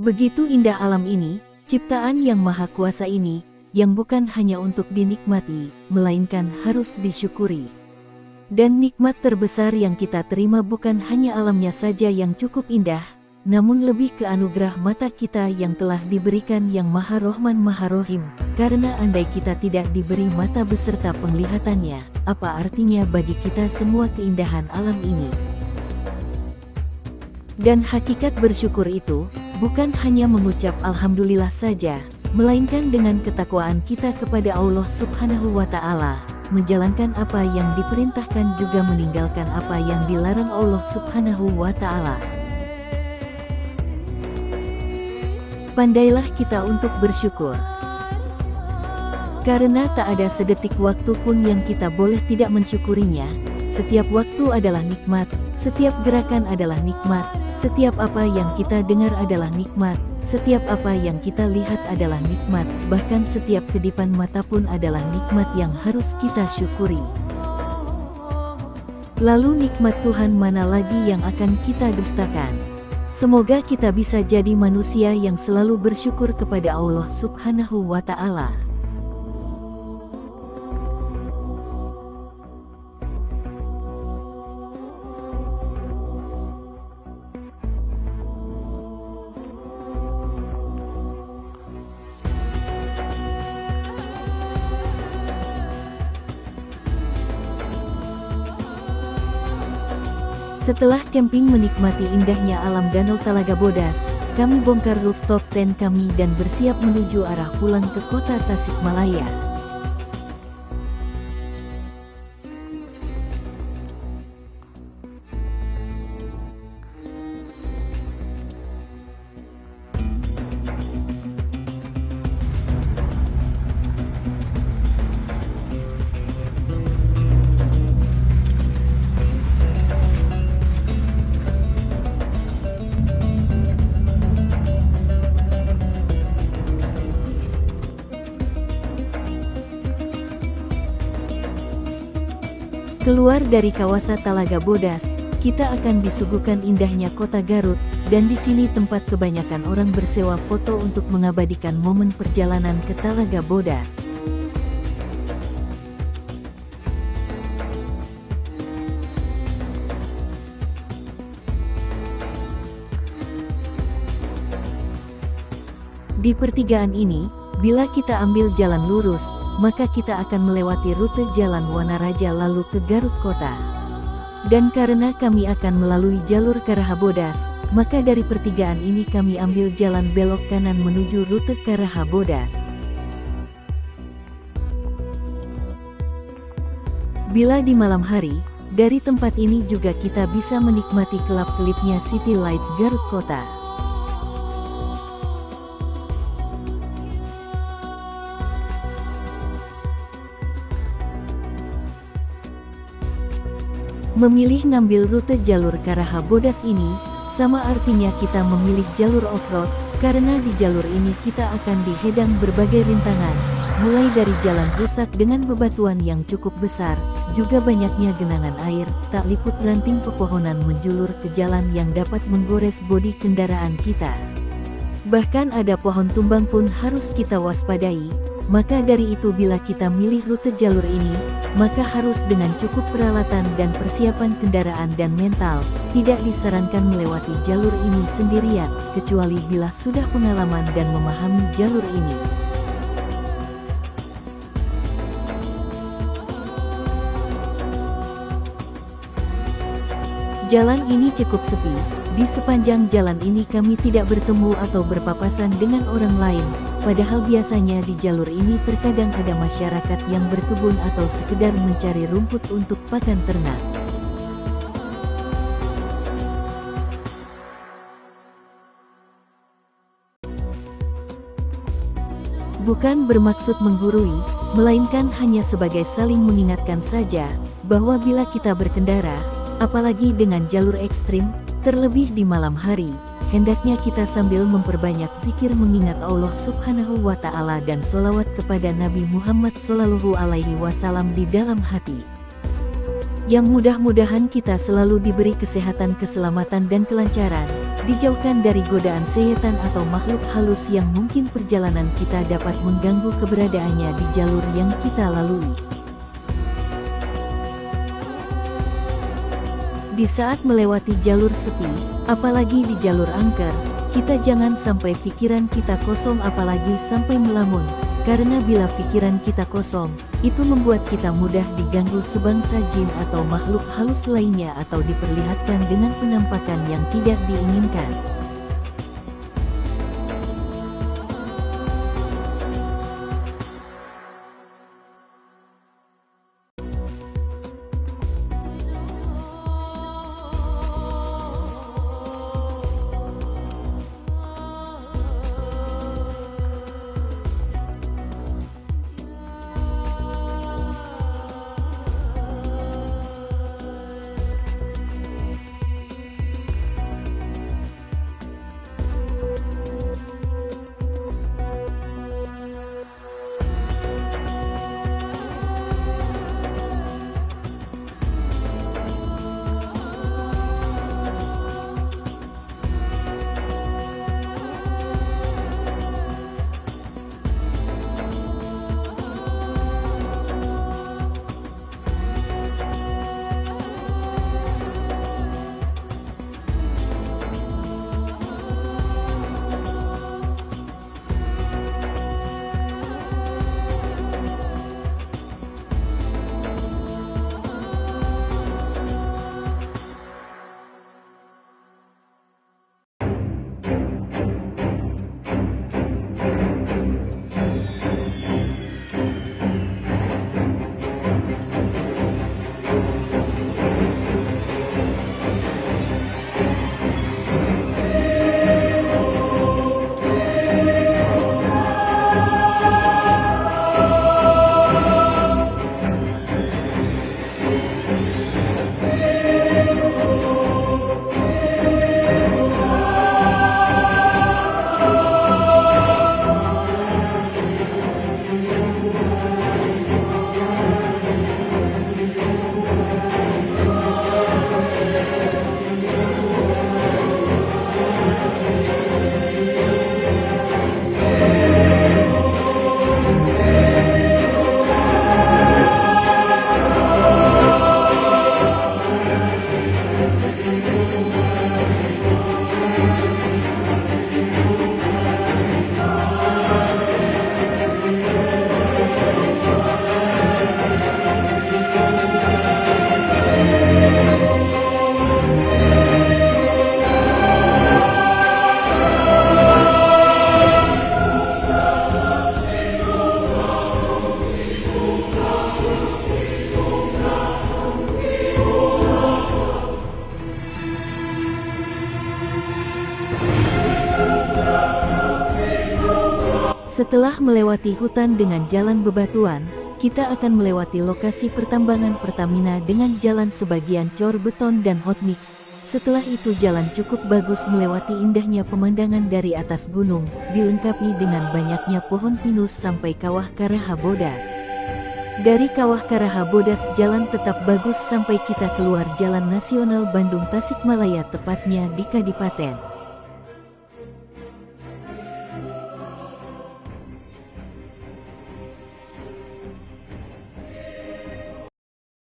Begitu indah alam ini, ciptaan yang maha kuasa ini, yang bukan hanya untuk dinikmati, melainkan harus disyukuri. Dan nikmat terbesar yang kita terima bukan hanya alamnya saja yang cukup indah, namun lebih ke anugerah mata kita yang telah diberikan yang Maha Rohman Maha Rohim. Karena andai kita tidak diberi mata beserta penglihatannya, apa artinya bagi kita semua keindahan alam ini? Dan hakikat bersyukur itu, bukan hanya mengucap Alhamdulillah saja, melainkan dengan ketakwaan kita kepada Allah Subhanahu wa Ta'ala, menjalankan apa yang diperintahkan juga meninggalkan apa yang dilarang Allah Subhanahu wa Ta'ala. Pandailah kita untuk bersyukur. Karena tak ada sedetik waktu pun yang kita boleh tidak mensyukurinya. Setiap waktu adalah nikmat, setiap gerakan adalah nikmat, setiap apa yang kita dengar adalah nikmat, setiap apa yang kita lihat adalah nikmat, bahkan setiap kedipan mata pun adalah nikmat yang harus kita syukuri. Lalu nikmat Tuhan mana lagi yang akan kita dustakan? Semoga kita bisa jadi manusia yang selalu bersyukur kepada Allah Subhanahu wa Ta'ala. Setelah camping menikmati indahnya alam Danau Talaga Bodas, kami bongkar rooftop tent kami dan bersiap menuju arah pulang ke kota Tasikmalaya. Keluar dari kawasan Talaga Bodas, kita akan disuguhkan indahnya kota Garut, dan di sini tempat kebanyakan orang bersewa foto untuk mengabadikan momen perjalanan ke Talaga Bodas. Di pertigaan ini, bila kita ambil jalan lurus, maka kita akan melewati rute Jalan Wanaraja lalu ke Garut Kota. Dan karena kami akan melalui jalur Karahabodas, maka dari pertigaan ini kami ambil jalan belok kanan menuju rute Karahabodas. Bila di malam hari, dari tempat ini juga kita bisa menikmati kelap-kelipnya City Light Garut Kota. Memilih ngambil rute jalur Karahabodas ini, sama artinya kita memilih jalur off-road, karena di jalur ini kita akan dihadang berbagai rintangan, mulai dari jalan rusak dengan bebatuan yang cukup besar, juga banyaknya genangan air, tak liput ranting pepohonan menjulur ke jalan yang dapat menggores bodi kendaraan kita. Bahkan ada pohon tumbang pun harus kita waspadai. Maka dari itu bila kita milih rute jalur ini, maka harus dengan cukup peralatan dan persiapan kendaraan dan mental. Tidak disarankan melewati jalur ini sendirian, kecuali bila sudah pengalaman dan memahami jalur ini. Jalan ini cukup sepi. Di sepanjang jalan ini kami tidak bertemu atau berpapasan dengan orang lain, padahal biasanya di jalur ini terkadang ada masyarakat yang berkebun atau sekedar mencari rumput untuk pakan ternak. Bukan bermaksud menggurui, melainkan hanya sebagai saling mengingatkan saja, bahwa bila kita berkendara, apalagi dengan jalur ekstrim, terlebih di malam hari, hendaknya kita sambil memperbanyak zikir mengingat Allah Subhanahu wa Ta'ala dan sholawat kepada Nabi Muhammad Sallallahu Alaihi Wasallam di dalam hati. Yang mudah-mudahan kita selalu diberi kesehatan, keselamatan dan kelancaran. Dijauhkan dari godaan setan atau makhluk halus yang mungkin perjalanan kita dapat mengganggu keberadaannya di jalur yang kita lalui. Di saat melewati jalur sepi, apalagi di jalur angker, kita jangan sampai pikiran kita kosong apalagi sampai melamun, karena bila pikiran kita kosong, itu membuat kita mudah diganggu sebangsa jin atau makhluk halus lainnya atau diperlihatkan dengan penampakan yang tidak diinginkan. Setelah melewati hutan dengan jalan bebatuan, kita akan melewati lokasi pertambangan Pertamina dengan jalan sebagian cor beton dan hot mix. Setelah itu jalan cukup bagus melewati indahnya pemandangan dari atas gunung, dilengkapi dengan banyaknya pohon pinus sampai Kawah Karaha Bodas. Dari Kawah Karaha Bodas jalan tetap bagus sampai kita keluar Jalan Nasional Bandung Tasikmalaya tepatnya di Kadipaten.